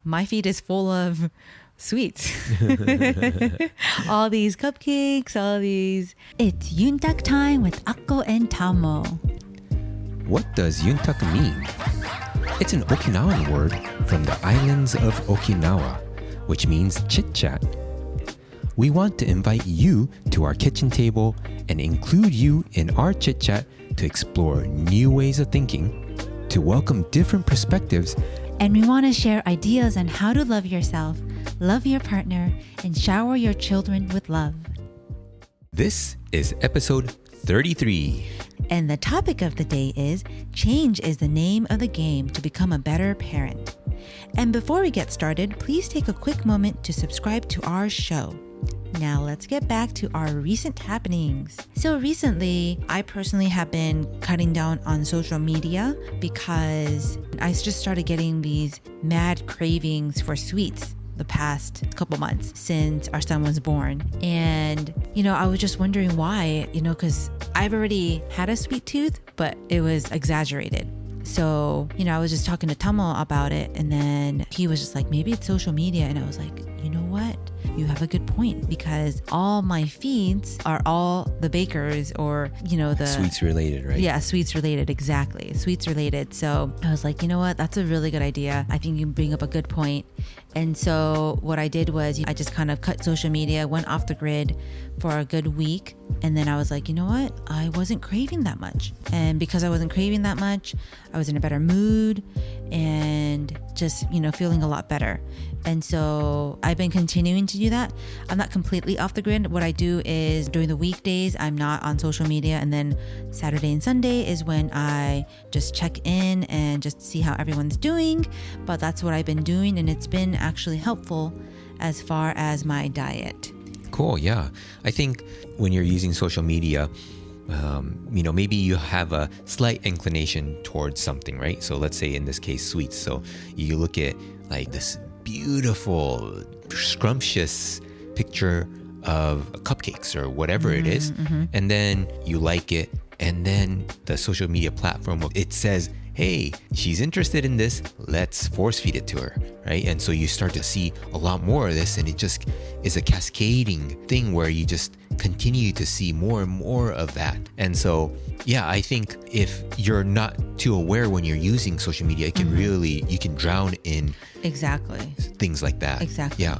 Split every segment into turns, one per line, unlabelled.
my feed is full of sweets. All these cupcakes, all these. It's Yuntaku time with Akko and Tamo.
What does Yuntaku mean? It's an Okinawan word from the islands of Okinawa, which means chit-chat. We want to invite you to our kitchen table and include you in our chit-chat to explore new ways of thinking, to welcome different perspectives,
and we want to share ideas on how to love yourself, love your partner, and shower your children with love.
This is episode 33.
And the topic of the day is change is the name of the game to become a better parent. And before we get started, please take a quick moment to subscribe to our show. Now let's get back to our recent happenings. So recently, I personally have been cutting down on social media because I just started getting these mad cravings for sweets the past couple months since our son was born. And, I was just wondering why, because I've already had a sweet tooth, but it was exaggerated. So, I was just talking to Tamo about it, and then he was just like, maybe it's social media. And I was like, you know what? You have a good point, because all my feeds are all the bakers or, the
sweets related, right?
Yeah, sweets related. Exactly. Sweets related. So I was like, you know what? That's a really good idea. I think you bring up a good point. And so what I did was I just kind of cut social media, went off the grid for a good week. And then I was like, you know what? I wasn't craving that much. And because I wasn't craving that much, I was in a better mood and just, feeling a lot better. And so I've been continuing to do that. I'm not completely off the grid. What I do is during the weekdays, I'm not on social media. And then Saturday and Sunday is when I just check in and just see how everyone's doing. But that's what I've been doing. And it's been actually helpful as far as my diet.
Cool. Yeah. I think when you're using social media, maybe you have a slight inclination towards something, right? So let's say in this case, sweets. So you look at like this beautiful, scrumptious picture of cupcakes or whatever it is. Mm-hmm. And then you like it. And then the social media platform, it says, hey, she's interested in this. Let's force feed it to her, right? And so you start to see a lot more of this, and it just is a cascading thing where you just continue to see more and more of that. And so, yeah, I think if you're not too aware when you're using social media, it can you can drown in things like that.
Exactly.
Yeah.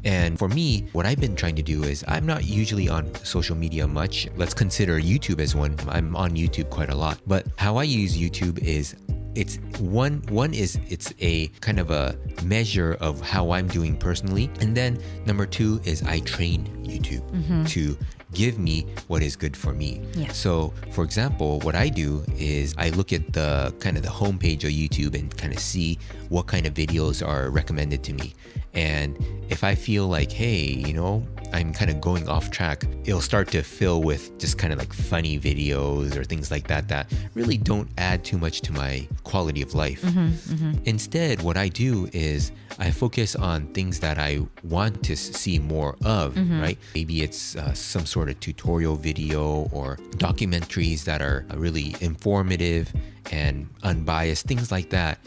And for me, what I've been trying to do is I'm not usually on social media much. Let's consider YouTube as one. I'm on YouTube quite a lot. But how I use YouTube is it's a kind of a measure of how I'm doing personally. And then number two is I train YouTube to give me what is good for me.
Yeah.
So for example, what I do is I look at the kind of the homepage of YouTube and kind of see what kind of videos are recommended to me. And if I feel like, hey, I'm kind of going off track, it'll start to fill with just kind of like funny videos or things like that really don't add too much to my quality of life. Instead, what I do is I focus on things that I want to see more of, right? Maybe it's some sort of tutorial video or documentaries that are really informative and unbiased, things like that.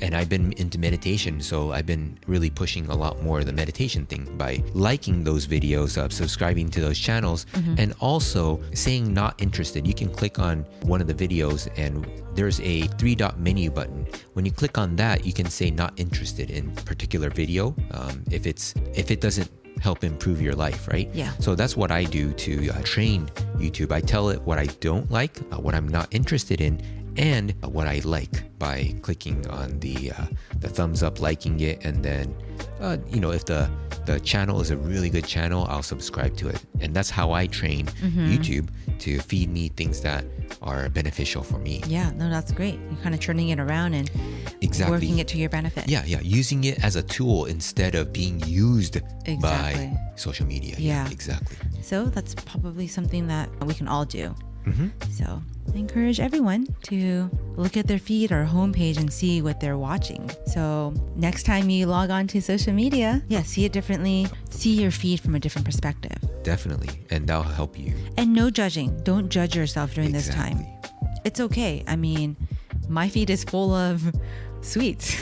And I've been into meditation, so I've been really pushing a lot more of the meditation thing by liking those videos, subscribing to those channels, and also saying not interested. You can click on one of the videos and there's a 3-dot menu button. When you click on that, you can say not interested in particular video if it doesn't help improve your life, right?
Yeah.
So that's what I do to train YouTube. I tell it what I don't like, what I'm not interested in, and what I like by clicking on the thumbs up, liking it, and then if the channel is a really good channel, I'll subscribe to it. And that's how I train YouTube to feed me things that are beneficial for me.
Yeah, no, that's great. You're kind of turning it around and working it to your benefit.
Yeah, using it as a tool instead of being used by social media.
Yeah,
exactly.
So that's probably something that we can all do. So I encourage everyone to look at their feed or homepage and see what they're watching. So next time you log on to social media, see it differently, see your feed from a different perspective.
Definitely. And that'll help you.
And no judging. Don't judge yourself during this time. It's okay. I mean, my feed is full of sweets.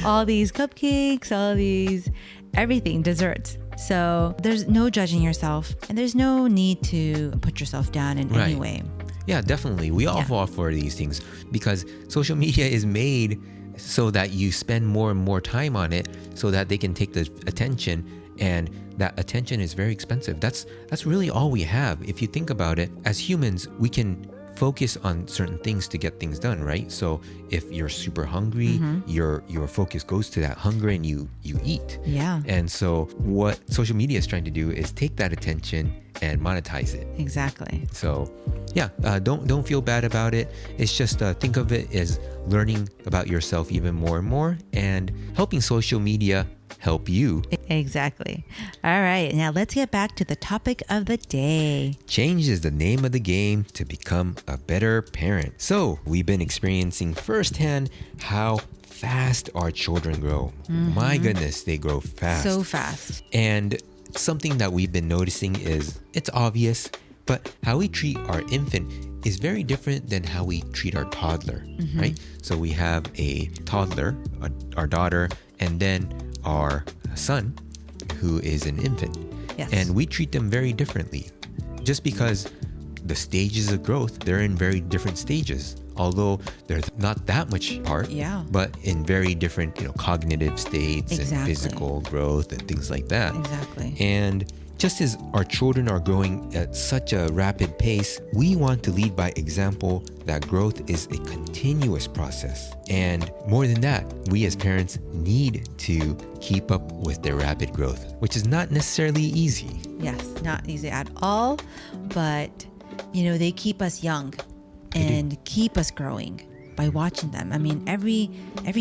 All these cupcakes, all these everything, desserts. So there's no judging yourself, and there's no need to put yourself down in any way.
Yeah, definitely. We all fall for these things because social media is made so that you spend more and more time on it so that they can take the attention, and that attention is very expensive. That's really all we have. If you think about it, as humans, we can focus on certain things to get things done, right? So if you're super hungry, your focus goes to that hunger and you eat.
Yeah.
And so what social media is trying to do is take that attention and monetize it.
Exactly.
So yeah, don't feel bad about it. It's just think of it as learning about yourself even more and more, and helping social media help you.
Exactly. All right, now let's get back to the topic of the day.
Change is the name of the game to become a better parent. So we've been experiencing firsthand how fast our children grow. My goodness, they grow fast.
So fast.
And something that we've been noticing is, it's obvious, but how we treat our infant is very different than how we treat our toddler, right? So we have a toddler, our daughter, and then our son, who is an infant.
Yes.
And we treat them very differently. Just because the stages of growth, they're in very different stages. Although they're not that much apart, but in very different, cognitive states and physical growth and things like that.
Exactly.
And just as our children are growing at such a rapid pace, we want to lead by example that growth is a continuous process. And more than that, we as parents need to keep up with their rapid growth, which is not necessarily easy.
Yes, not easy at all, but they keep us young and keep us growing by watching them. I mean, every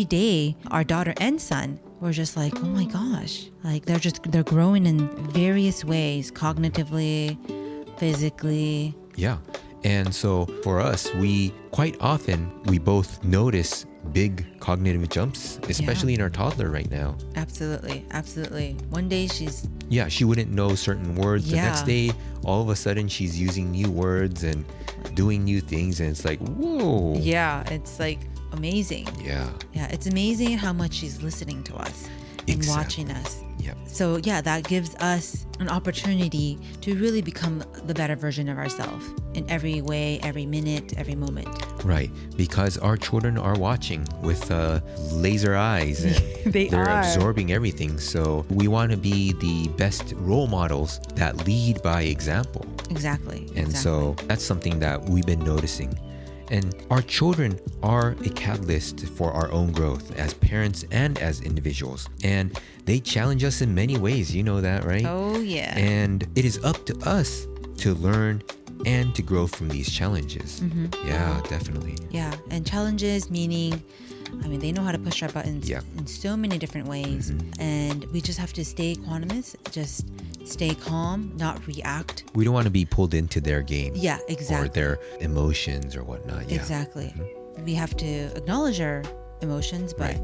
day, our daughter and son, we're just like, oh my gosh, like they're growing in various ways, cognitively, physically.
Yeah. And so for us, we both notice big cognitive jumps, especially in our toddler right now.
Absolutely. One day
she wouldn't know certain words. The next day, all of a sudden she's using new words and doing new things, and it's like, whoa.
Yeah, it's like amazing.
Yeah,
it's amazing how much she's listening to us and watching us.
Yep.
So that gives us an opportunity to really become the better version of ourselves in every way, every minute, every moment.
Right, because our children are watching with laser eyes, and they're absorbing everything. So we want to be the best role models that lead by example.
Exactly.
And so that's something that we've been noticing. And our children are a catalyst for our own growth as parents and as individuals. And they challenge us in many ways. You know that, right?
Oh, yeah.
And it is up to us to learn and to grow from these challenges. Yeah, definitely.
Yeah. And challenges meaning, they know how to push our buttons in so many different ways. And we just have to stay equanimous, just stay calm, not react.
We don't want to be pulled into their game.
Yeah, exactly.
Or their emotions or whatnot. Yeah.
Exactly. We have to acknowledge our emotions, but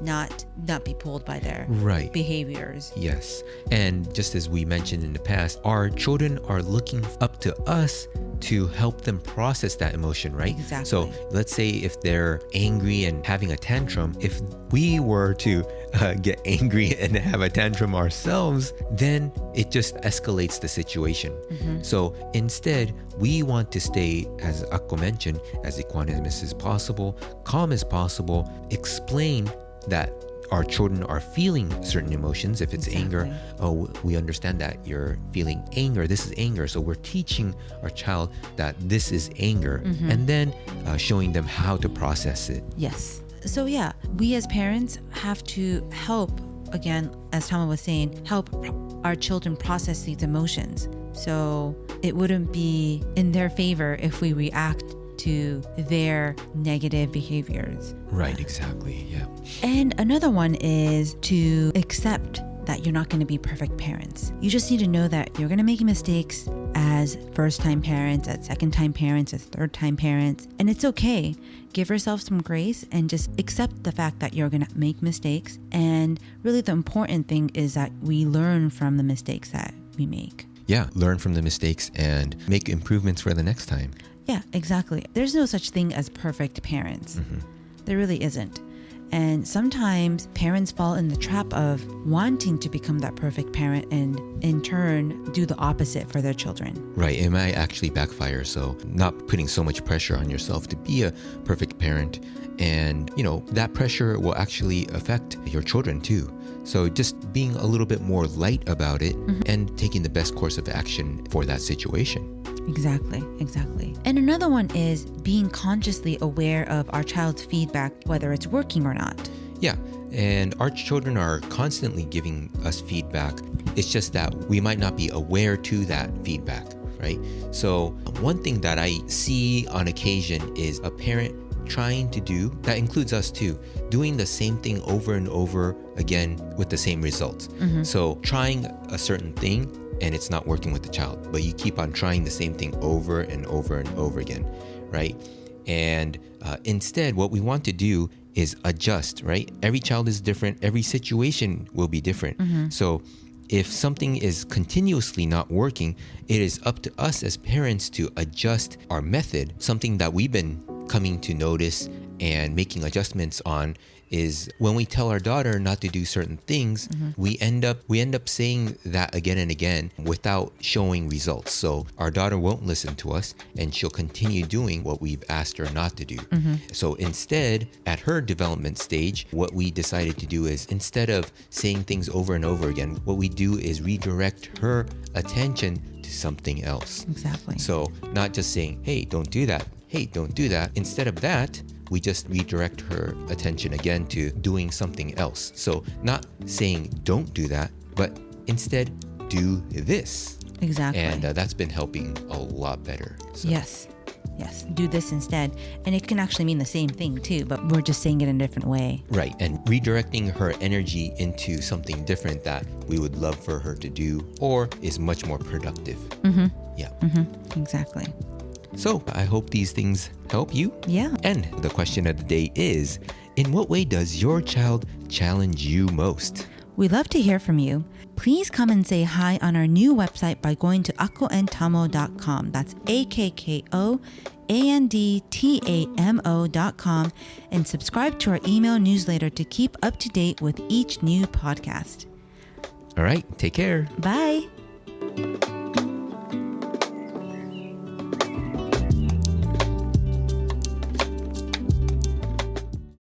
not be pulled by their behaviors.
Yes. And just as we mentioned in the past, our children are looking up to us to help them process that emotion, right?
Exactly.
So let's say if they're angry and having a tantrum, if we were to get angry and have a tantrum ourselves, then it just escalates the situation. So instead, we want to stay, as Akko mentioned, as equanimous as possible, calm as possible, explain that our children are feeling certain emotions. If it's anger, we understand that you're feeling anger. This is anger. So we're teaching our child that this is anger, and then showing them how to process it.
Yes. So we as parents have to help, again, as Tamo was saying, help our children process these emotions. So it wouldn't be in their favor if we react to their negative behaviors.
Right, exactly. Yeah.
And another one is to accept that you're not going to be perfect parents. You just need to know that you're going to make mistakes as first-time parents, as second-time parents, as third-time parents, and it's okay. Give yourself some grace and just accept the fact that you're going to make mistakes. And really the important thing is that we learn from the mistakes that we make.
Yeah, learn from the mistakes and make improvements for the next time.
Yeah, exactly. There's no such thing as perfect parents. There really isn't. And sometimes parents fall in the trap of wanting to become that perfect parent and in turn do the opposite for their children.
Right. It might actually backfire. So not putting so much pressure on yourself to be a perfect parent. And, that pressure will actually affect your children too. So just being a little bit more light about it and taking the best course of action for that situation.
Exactly. And another one is being consciously aware of our child's feedback, whether it's working or not.
Yeah, and our children are constantly giving us feedback. It's just that we might not be aware to that feedback, right? So one thing that I see on occasion is a parent trying to do, that includes us too, doing the same thing over and over again with the same results. So trying a certain thing and it's not working with the child, but you keep on trying the same thing over and over and over again, right? And instead, what we want to do is adjust, right? Every child is different. Every situation will be different. So if something is continuously not working, it is up to us as parents to adjust our method. Something that we've been coming to notice and making adjustments on is when we tell our daughter not to do certain things, we end up saying that again and again without showing results. So our daughter won't listen to us and she'll continue doing what we've asked her not to do. So instead, at her development stage, what we decided to do is, instead of saying things over and over again, what we do is redirect her attention to something else.
Exactly.
So not just saying, hey, don't do that. Hey, don't do that. Instead of that, we just redirect her attention again to doing something else. So not saying don't do that, but instead do this.
Exactly.
And that's been helping a lot better. So.
Yes, do this instead. And it can actually mean the same thing too, but we're just saying it in a different way.
Right. And redirecting her energy into something different that we would love for her to do or is much more productive. Yeah.
Exactly.
So I hope these things help you.
Yeah.
And the question of the day is, in what way does your child challenge you most?
We'd love to hear from you. Please come and say hi on our new website by going to akkoandtamo.com. That's AKKOANDTAMO.com, and subscribe to our email newsletter to keep up to date with each new podcast.
All right. Take care.
Bye.